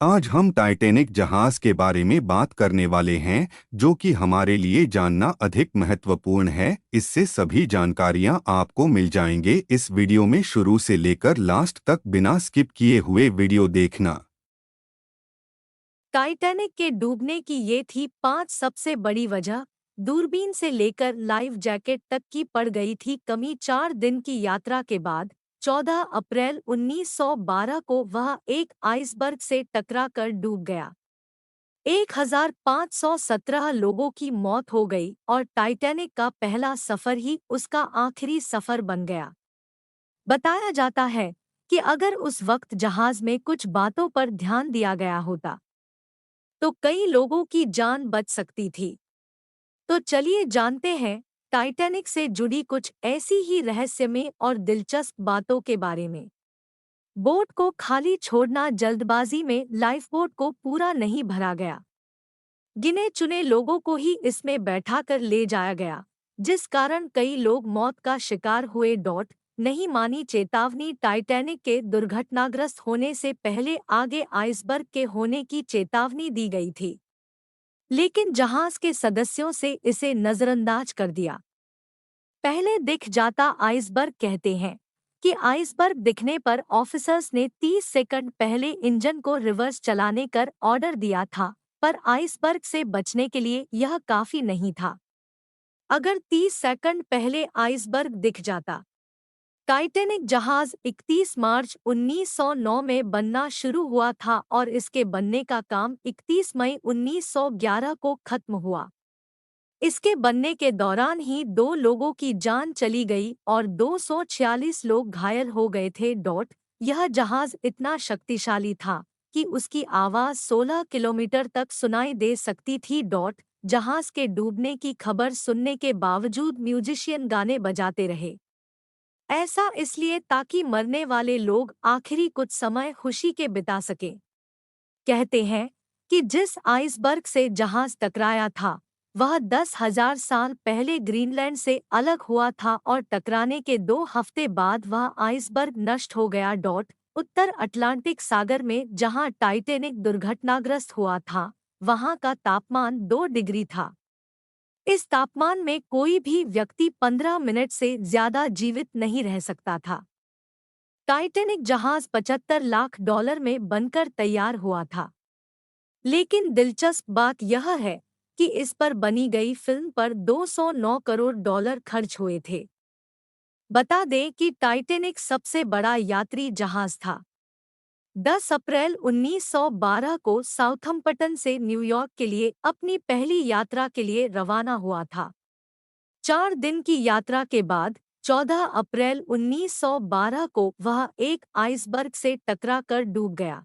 आज हम टाइटैनिक जहाज के बारे में बात करने वाले हैं, जो कि हमारे लिए जानना अधिक महत्वपूर्ण है। इससे सभी जानकारियां आपको मिल जाएंगे। इस वीडियो में शुरू से लेकर लास्ट तक बिना स्किप किए हुए वीडियो देखना। टाइटैनिक के डूबने की ये थी 5 सबसे बड़ी वजह। दूरबीन से लेकर लाइफ जैकेट तक की पड़ गई थी कमी। 4 दिन की यात्रा के बाद 14 अप्रैल 1912 को वह एक आइसबर्ग से टकराकर डूब गया। 1517 लोगों की मौत हो गई और टाइटैनिक का पहला सफर ही उसका आखिरी सफर बन गया। बताया जाता है कि अगर उस वक्त जहाज में कुछ बातों पर ध्यान दिया गया होता तो कई लोगों की जान बच सकती थी। तो चलिए जानते हैं टाइटैनिक से जुड़ी कुछ ऐसी ही रहस्यमय और दिलचस्प बातों के बारे में। बोट को खाली छोड़ना। जल्दबाजी में लाइफ बोट को पूरा नहीं भरा गया। गिने चुने लोगों को ही इसमें बैठाकर ले जाया गया, जिस कारण कई लोग मौत का शिकार हुए। नहीं मानी चेतावनी। टाइटैनिक के दुर्घटनाग्रस्त होने से पहले आगे आइसबर्ग के होने की चेतावनी दी गई थी, लेकिन जहाज के सदस्यों से इसे नजरअंदाज कर दिया। पहले दिख जाता आइसबर्ग। कहते हैं कि आइसबर्ग दिखने पर ऑफिसर्स ने 30 सेकंड पहले इंजन को रिवर्स चलाने कर ऑर्डर दिया था, पर आइसबर्ग से बचने के लिए यह काफी नहीं था। अगर 30 सेकंड पहले आइसबर्ग दिख जाता। टाइटैनिक जहाज 31 मार्च 1909 में बनना शुरू हुआ था और इसके बनने का काम 31 मई 1911 को खत्म हुआ। इसके बनने के दौरान ही 2 लोगों की जान चली गई और 246 लोग घायल हो गए थे। यह जहाज इतना शक्तिशाली था कि उसकी आवाज 16 किलोमीटर तक सुनाई दे सकती थी। जहाज के डूबने की खबर सुनने के बावजूद म्यूजिशियन गाने बजाते रहे। ऐसा इसलिए ताकि मरने वाले लोग आखिरी कुछ समय खुशी के बिता सकें। कहते हैं कि जिस आइसबर्ग से जहाज टकराया था वह 10,000 साल पहले ग्रीनलैंड से अलग हुआ था और टकराने के 2 हफ्ते बाद वह आइसबर्ग नष्ट हो गया। उत्तर अटलांटिक सागर में जहां टाइटैनिक दुर्घटनाग्रस्त हुआ था वहां का तापमान 2 डिग्री था। इस तापमान में कोई भी व्यक्ति 15 मिनट से ज्यादा जीवित नहीं रह सकता था। टाइटैनिक जहाज $75 लाख में बनकर तैयार हुआ था, लेकिन दिलचस्प बात यह है कि इस पर बनी गई फिल्म पर $209 करोड़ खर्च हुए थे। बता दें कि टाइटैनिक सबसे बड़ा यात्री जहाज था। 10 अप्रैल 1912 को साउथम्पटन से न्यूयॉर्क के लिए अपनी पहली यात्रा के लिए रवाना हुआ था। 4 दिन की यात्रा के बाद 14 अप्रैल 1912 को वह एक आइसबर्ग से टकराकर डूब गया।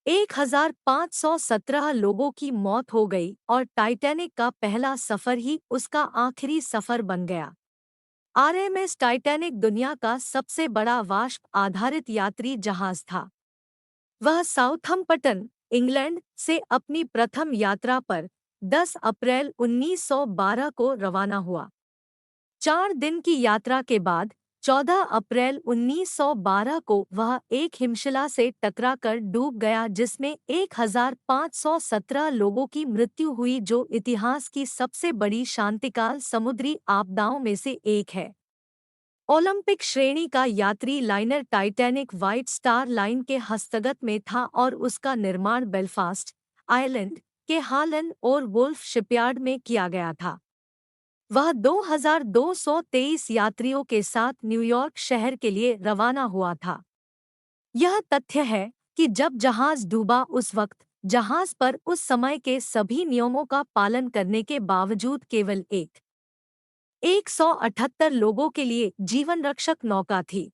1517 लोगों की मौत हो गई और टाइटैनिक का पहला सफर ही उसका आखिरी सफर बन गया। आरएमएस टाइटैनिक दुनिया का सबसे बड़ा वाष्प आधारित यात्री जहाज था। वह साउथम्पटन, इंग्लैंड से अपनी प्रथम यात्रा पर 10 अप्रैल 1912 को रवाना हुआ। 4 दिन की यात्रा के बाद 14 अप्रैल 1912 को वह एक हिमशिला से टकराकर डूब गया, जिसमें 1517 लोगों की मृत्यु हुई, जो इतिहास की सबसे बड़ी शांतिकाल समुद्री आपदाओं में से एक है। ओलंपिक श्रेणी का यात्री liner Titanic white star line के हस्तगत में था और उसका निर्माण बेलफास्ट, आयरलैंड के हालन और वुल्फ शिपयार्ड में किया गया था। वह 2223 यात्रियों के साथ न्यूयॉर्क शहर के लिए रवाना हुआ था। यह तथ्य है कि जब जहाज डूबा उस वक्त जहाज पर उस समय के सभी नियमों का पालन करने के बावजूद केवल 178 लोगों के लिए जीवन रक्षक नौका थी।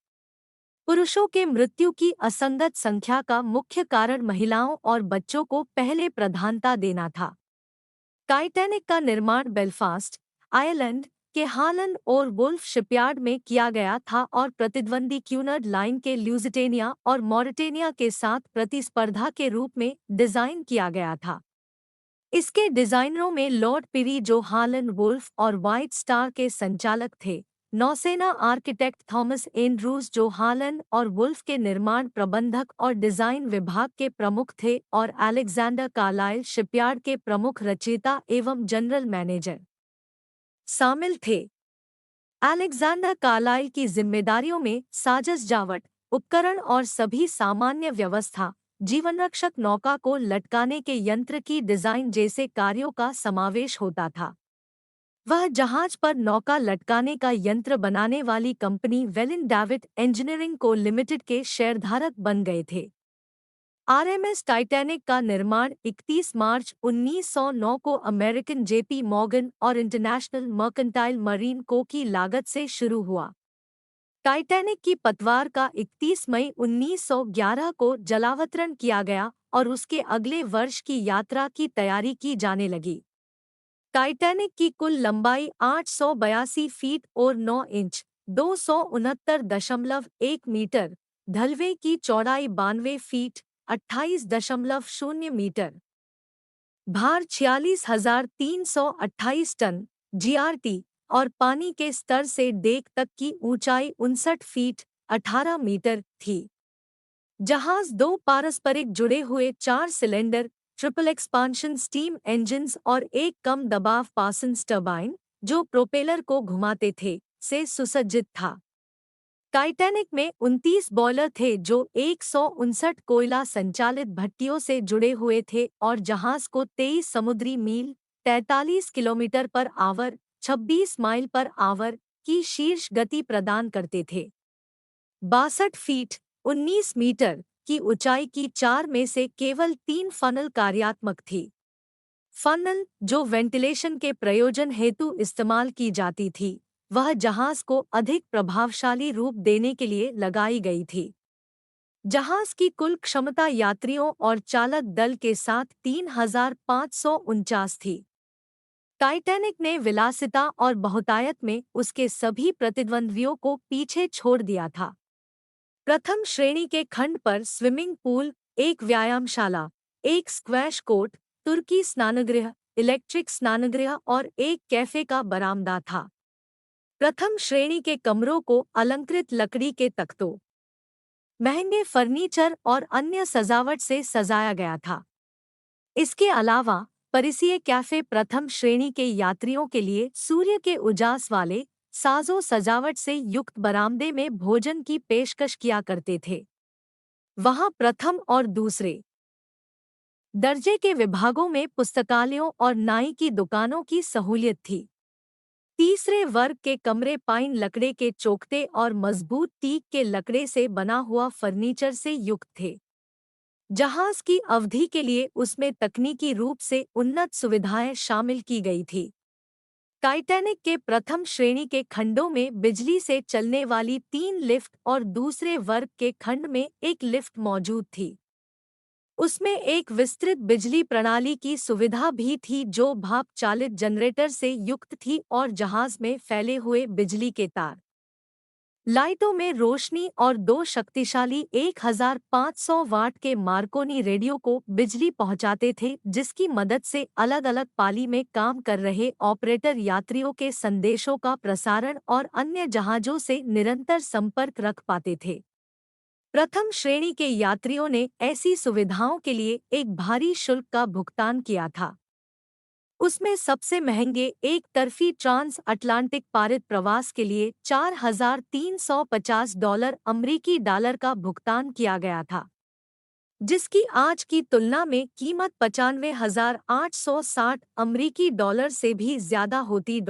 पुरुषों के मृत्यु की असंगत संख्या का मुख्य कारण महिलाओं और बच्चों को पहले प्रधानता देना था। टाइटैनिक का निर्माण बेलफास्ट, आयरलैंड के हालन और वुल्फ शिपयार्ड में किया गया था और प्रतिद्वंदी क्यूनर्ड लाइन के ल्यूजिटेनिया और मॉरिटेनिया के साथ प्रतिस्पर्धा के रूप में डिजाइन किया गया था। इसके डिजाइनरों में लॉर्ड पिरी, जो हालन वुल्फ और व्हाइट स्टार के संचालक थे, नौसेना आर्किटेक्ट थॉमस एंड्रूज जो हालन और वुल्फ के निर्माण प्रबंधक और डिजाइन विभाग के प्रमुख थे और अलेक्जेंडर कार्लाइल शिपयार्ड के प्रमुख रचयिता एवं जनरल मैनेजर शामिल थे। अलेक्जेंडर कार्लाइल की जिम्मेदारियों में साजस जावट, उपकरण और सभी सामान्य व्यवस्था, जीवनरक्षक नौका को लटकाने के यंत्र की डिजाइन जैसे कार्यों का समावेश होता था। वह जहाज पर नौका लटकाने का यंत्र बनाने वाली कंपनी वेलिन डेविड इंजीनियरिंग को लिमिटेड के शेयरधारक बन गए थे। आरएमएस टाइटैनिक का निर्माण 31 मार्च 1909 को अमेरिकन जेपी मॉर्गन और इंटरनेशनल मर्केंटाइल मरीन को की लागत से शुरू हुआ। टाइटैनिक की पतवार का 31 मई 1911 को जलावतरण किया गया और उसके अगले वर्ष की यात्रा की तैयारी की जाने लगी। टाइटैनिक की कुल लंबाई 882 फीट और 9 इंच 269.1 मीटर, ढलवे की चौड़ाई 92 फीट 28.0 मीटर, भार 46,328 टन जीआरटी और पानी के स्तर से डेक तक की ऊंचाई 59 फीट 18 मीटर थी। जहाज दो पारस्परिक जुड़े हुए 4 cylinder triple expansion steam engines और एक कम दबाव पासन्स टरबाइन जो प्रोपेलर को घुमाते थे से सुसज्जित था। टाइटैनिक में 29 बॉयलर थे जो 159 कोयला संचालित भट्टियों से जुड़े हुए थे और जहाज को 23 समुद्री मील 43 kilometre per hour 26 mile per hour की शीर्ष गति प्रदान करते थे। 62 फीट 19 मीटर की ऊंचाई की 4 में से केवल 3 फनल कार्यात्मक थी। फनल जो वेंटिलेशन के प्रयोजन हेतु इस्तेमाल की जाती थी, वह जहाज को अधिक प्रभावशाली रूप देने के लिए लगाई गई थी। जहाज की कुल क्षमता यात्रियों और चालक दल के साथ 3,549 थी। टाइटैनिक ने विलासिता और बहुतायत में उसके सभी प्रतिद्वंद्वियों को पीछे छोड़ दिया था। प्रथम श्रेणी के खंड पर स्विमिंग पूल, एक व्यायामशाला, एक स्क्वैश कोर्ट, तुर्की स्नानगृह, इलेक्ट्रिक स्नानगृह और एक कैफे का बरामदा था। प्रथम श्रेणी के कमरों को अलंकृत लकड़ी के तख्तों, महंगे फर्नीचर और अन्य सजावट से सजाया गया था। इसके अलावा परिसीय कैफे प्रथम श्रेणी के यात्रियों के लिए सूर्य के उजास वाले साजो सजावट से युक्त बरामदे में भोजन की पेशकश किया करते थे। वहां प्रथम और दूसरे दर्जे के विभागों में पुस्तकालयों और नाई की दुकानों की सहूलियत थी। तीसरे वर्ग के कमरे पाइन लकड़े के चौखटे और मजबूत टीक के लकड़े से बना हुआ फर्नीचर से युक्त थे। जहाज की अवधि के लिए उसमें तकनीकी रूप से उन्नत सुविधाएं शामिल की गई थी। टाइटैनिक के प्रथम श्रेणी के खंडों में बिजली से चलने वाली 3 लिफ्ट और दूसरे वर्ग के खंड में एक लिफ्ट मौजूद थी। उसमें एक विस्तृत बिजली प्रणाली की सुविधा भी थी जो भाप चालित जनरेटर से युक्त थी और जहाज में फैले हुए बिजली के तार लाइटों में रोशनी और 2 शक्तिशाली 1500 वाट के मार्कोनी रेडियो को बिजली पहुंचाते थे, जिसकी मदद से अलग-अलग पाली में काम कर रहे ऑपरेटर यात्रियों के संदेशों का प्रसारण और अन्य जहाज़ों से निरंतर संपर्क रख पाते थे। प्रथम श्रेणी के यात्रियों ने ऐसी सुविधाओं के लिए एक भारी शुल्क का भुगतान किया था। उसमें सबसे महंगे एक तरफी ट्रांस अटलांटिक पारित प्रवास के लिए $4,350 अमरीकी डॉलर का भुगतान किया गया था, जिसकी आज की तुलना में कीमत 95,860 अमरीकी डॉलर से भी ज्यादा होती।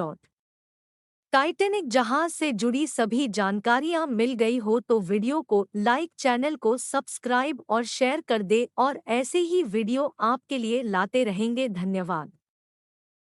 टाइटैनिक जहाज से जुड़ी सभी जानकारियां मिल गई हो तो वीडियो को लाइक, चैनल को सब्सक्राइब और शेयर कर दे और ऐसे ही वीडियो आपके लिए लाते रहेंगे। धन्यवाद।